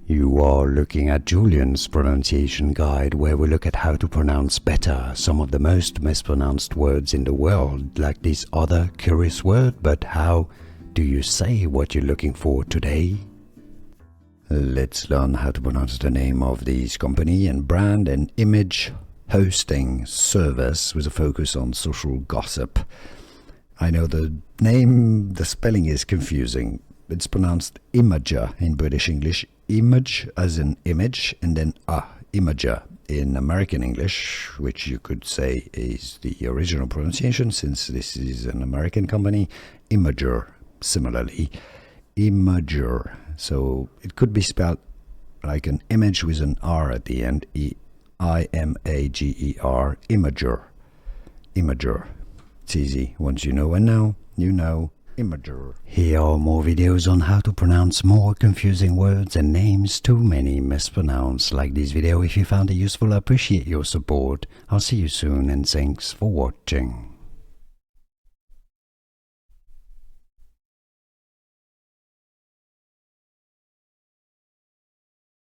You are looking at Julian's pronunciation guide, where we look at how to pronounce better some of the most mispronounced words in the world, like this other curious word. But how do you say what you're looking for today? Let's learn how to pronounce the name of this company and brand and image hosting service with a focus on social gossip. I know the name, the spelling is confusing. It's pronounced Imgur in British English, image as in image, and then Imgur in American English, which you could say is the original pronunciation since this is an American company. Imgur, similarly, Imgur. So it could be spelled like an image with an R at the end, Imager, Imgur. Imgur. It's easy. Once you know, and now you know. Imgur. Here are more videos on how to pronounce more confusing words and names too many mispronounced. Like this video if you found it useful. I appreciate your support. I'll see you soon and thanks for watching.